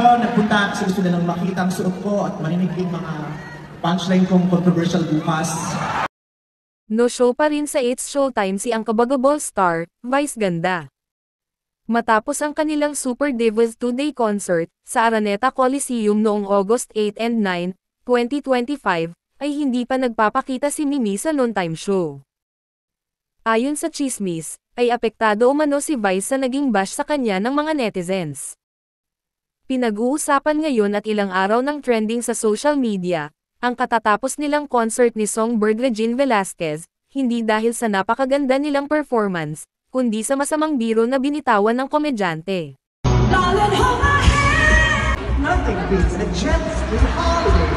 dito, nagpunta kasi gusto nilang makita ang suot ko at marinig yung mga punchline kong controversial bukas. No-show pa rin sa It's Showtime si ang kabagabol star, Vice Ganda. Matapos ang kanilang Super Divas 2-day concert sa Araneta Coliseum noong August 8 and 9, 2025, ay hindi pa nagpapakita si Mimi sa noontime show. Ayon sa chismis, ay apektado umano si Vice sa naging bash sa kanya ng mga netizens. Pinag-uusapan ngayon at ilang araw ng trending sa social media, ang katatapos nilang concert ni Songbird Regine Velasquez, hindi dahil sa napakaganda nilang performance, kundi sa masamang biro na binitawan ng komedyante. Nothing beats a jet ski holiday.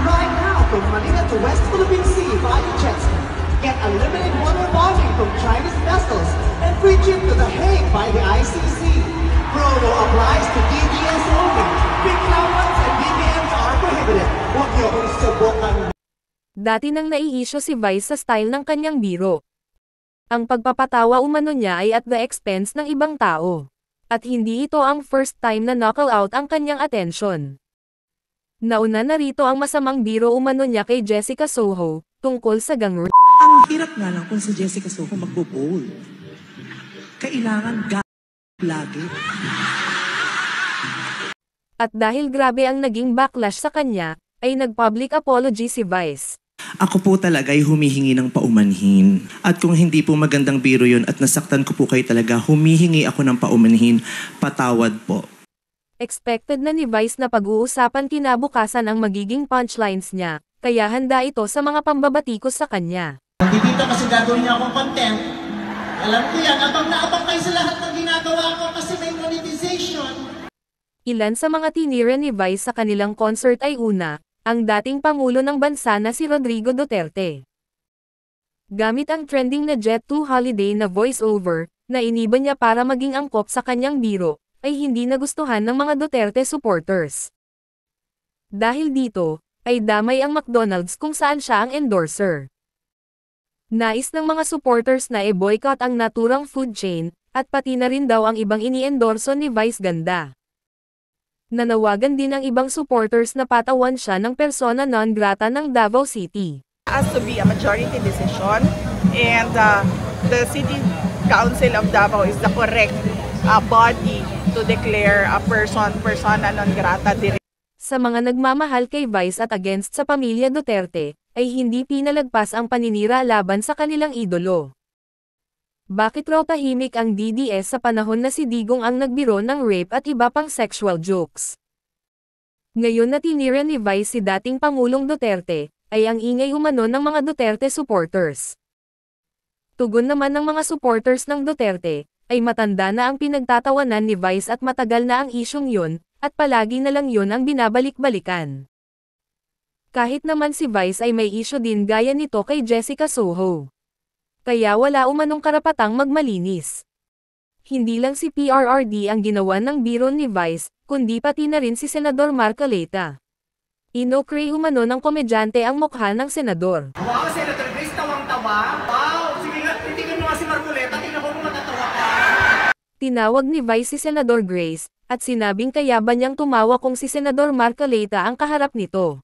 Right now, from Manila to West Philippine Sea via jet ski. Get unlimited water bonding from Chinese vessels and free trip to The Hague by the ICC. Promo applies to DDS only. Big allowance and BBMs are prohibited. Huwag niyo kung subukan. Dati nang nai-issue si Vice sa style ng kanyang biro. Ang pagpapatawa umano niya ay at the expense ng ibang tao. At hindi ito ang first time na knuckle out ang kanyang atensyon. Nauna na rito ang masamang biro umano niya kay Jessica Soho, tungkol sa gangur. Ang hirap nga lang kung si Jessica Soho magbo-bowl. Kailangan lagi. At dahil grabe ang naging backlash sa kanya, ay nag-public apology si Vice. Ako po talaga ay humihingi ng paumanhin. At kung hindi po magandang biro yun at nasaktan ko po kayo talaga, humihingi ako ng paumanhin. Patawad po. Expected na ni Vice na pag-uusapan kinabukasan ang magiging punchlines niya, kaya handa ito sa mga pambabatikos sa kanya. Dito kasi gagawin niya akong content. Alam ko yan, abang na abang kayo sa lahat ng ginagawa ko kasi may monetization. Ilan sa mga tinira ni Vice sa kanilang concert ay una, ang dating Pangulo ng Bansa na si Rodrigo Duterte. Gamit ang trending na Jet 2 Holiday na voice-over, na iniba niya para maging angkop sa kanyang biro, ay hindi nagustuhan ng mga Duterte supporters. Dahil dito, ay damay ang McDonald's kung saan siya ang endorser. Nais ng mga supporters na i-boycott ang naturang food chain, at pati na rin daw ang ibang ini-endorso ni Vice Ganda. Nanawagan din ang ibang supporters na patawan siya ng persona non grata ng Davao City. Has to be a majority decision, and the City Council of Davao is the correct body to declare a persona non grata. Sa mga nagmamahal kay Vice at against sa pamilya Duterte, ay hindi pinalagpas ang paninira laban sa kanilang idolo. Bakit raw tahimik ang DDS sa panahon na si Digong ang nagbiro ng rape at iba pang sexual jokes? Ngayon na tinira ni Vice si dating Pangulong Duterte, ay ang ingay umano ng mga Duterte supporters. Tugon naman ng mga supporters ng Duterte, ay matanda na ang pinagtatawanan ni Vice at matagal na ang isyong yun, at palagi na lang yun ang binabalik-balikan. Kahit naman si Vice ay may issue din gaya nito kay Jessica Soho. Kaya wala umanong karapatang magmalinis. Hindi lang si PRRD ang ginawa ng biro ni Vice, kundi pati na rin si Senador Marcoleta. Inokray umano ng komedyante ang mukha ng senador. Wow, Senator Grace, tawang-tawa. Wow, sige nga, titignan mo nga si Marcoleta, tingnan ko kung matatawa ka. Tinawag ni Vice si Senador Grace, at sinabing kaya ba niyang tumawa kung si Senador Marcoleta ang kaharap nito.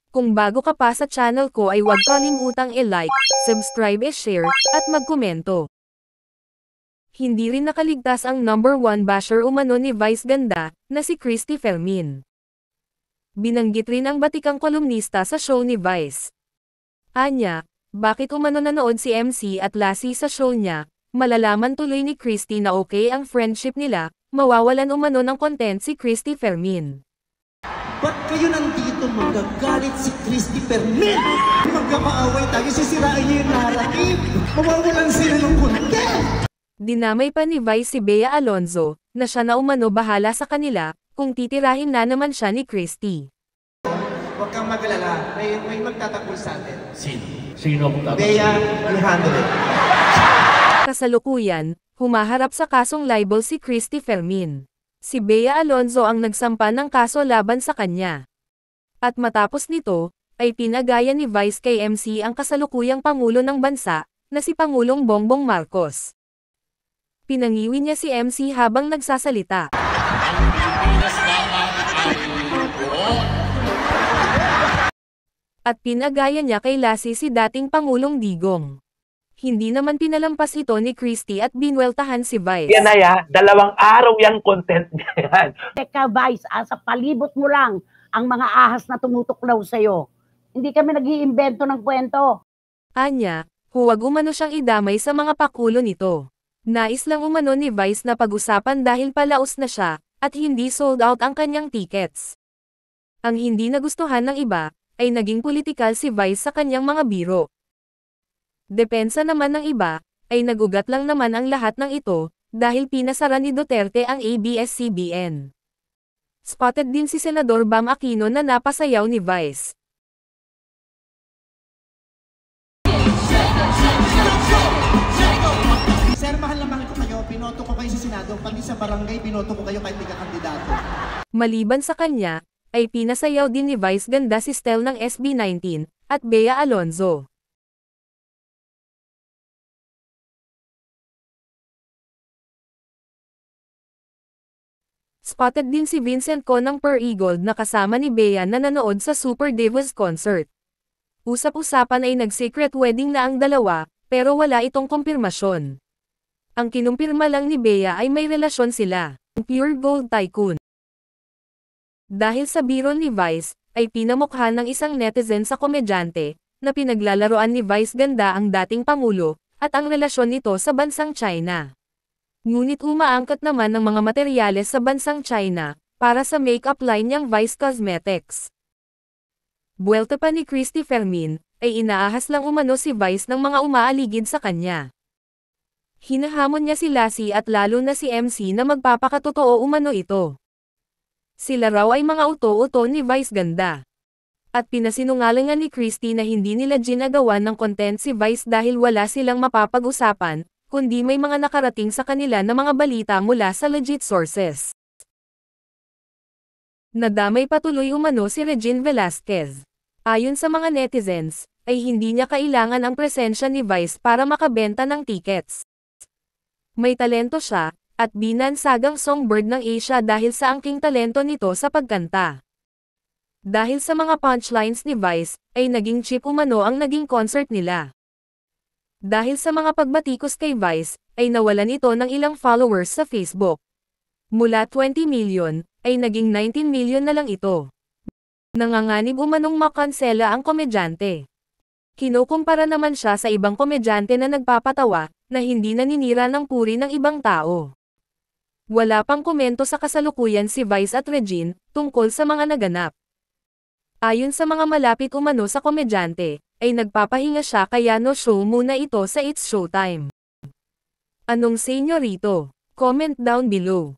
Kung bago ka pa sa channel ko ay huwag kalimutang i-like, subscribe, share, at magkomento. Hindi rin nakaligtas ang #1 basher umano ni Vice Ganda, na si Christy Fermin. Binanggit rin ang batikang kolumnista sa show ni Vice. Anya, bakit umano nanood si MC at Lassie sa show niya, malalaman tuloy ni Christy na okay ang friendship nila, mawawalan umano ng content si Christy Fermin. Ba't kayo nandito magagalit si Christy Fermin? Magkakaaway tayo, sisirain niyo yung narrative. Mawawalan sila ng content. Dinamay pa ni Vice si Bea Alonzo, na siya na umano bahala sa kanila, kung titirahin na naman siya ni Christy. Huwag kang mag-alala, may magtatanggol sa atin. Sino? Sino ang tatanggol? Bea, you handle it. Kasalukuyan, humaharap sa kasong libel si Christy Fermin. Si Bea Alonzo ang nagsampa ng kaso laban sa kanya. At matapos nito, ay pinagaya ni Vice kay MC ang kasalukuyang Pangulo ng Bansa, na si Pangulong Bongbong Marcos. Pinangiwi niya si MC habang nagsasalita. Pilipinas dapat ay buo. At pinagaya niya kay Lassie si dating Pangulong Digong. Hindi naman pinalampas ito ni Christie at binweltahan si Vice. Yan ay 2 araw yung content niyan. Teka, Vice, sa palibot mo lang ang mga ahas na tumutuklaw sa'yo. Hindi kami nag-iimbento ng kwento. Anya, huwag umano siyang idamay sa mga pakulo nito. Nais lang umano ni Vice na pag-usapan dahil palaos na siya, at hindi sold out ang kanyang tickets. Ang hindi nagustuhan ng iba, ay naging politikal si Vice sa kanyang mga biro. Depensa naman ng iba, ay nagugat lang naman ang lahat ng ito, dahil pinasara ni Duterte ang ABS-CBN. Spotted din si Senador Bam Aquino na napasayaw ni Vice. Sir, mahal na mahal ko kayo. Binoto ko kayo sa Senado. Pati sa barangay, binoto ko kayo kahit di ka kandidato. Maliban sa kanya, ay pinasayaw din ni Vice ganda si Stel ng SB19, at Bea Alonzo. Spotted din si Vincent Co ng Per Eagle na kasama ni Bea na nanood sa Super Divas concert. Usap-usapan ay nag-secret wedding na ang dalawa, pero wala itong kumpirmasyon. Ang kinumpirma lang ni Bea ay may relasyon sila, Pure Gold Tycoon. Dahil sa biro ni Vice, ay pinamukha ng isang netizen sa komedyante, na pinaglalaroan ni Vice ganda ang dating Pangulo, at ang relasyon nito sa bansang China. Ngunit umaangkat naman ng mga materyales sa bansang China, para sa makeup line niyang Vice Cosmetics. Buwelta pa ni Christy Fermin, ay inaahas lang umano si Vice ng mga umaaligid sa kanya. Hinahamon niya si Lassie at lalo na si MC na magpapakatotoo umano ito. Sila raw ay mga uto-uto ni Vice ganda. At pinasinungalingan ni Christy na hindi nila ginagawa ng content si Vice dahil wala silang mapapag-usapan, kundi may mga nakarating sa kanila na mga balita mula sa legit sources. Nadamay patuloy umano si Regine Velasquez. Ayon sa mga netizens, ay hindi niya kailangan ang presensya ni Vice para makabenta ng tickets. May talento siya, at binansagang songbird ng Asia dahil sa angking talento nito sa pagkanta. Dahil sa mga punchlines ni Vice, ay naging cheap umano ang naging concert nila. Dahil sa mga pagbatikos kay Vice, ay nawalan ito ng ilang followers sa Facebook. Mula 20 million, ay naging 19 million na lang ito. Nanganganib umanong makansela ang komedyante. Kinukumpara naman siya sa ibang komedyante na nagpapatawa, na hindi naninira ng puri ng ibang tao. Wala pang komento sa kasalukuyan si Vice at Regine, tungkol sa mga naganap. Ayon sa mga malapit umano sa komedyante, ay nagpapahinga siya kaya no show muna ito sa It's Showtime. Anong say nyo rito? Comment down below.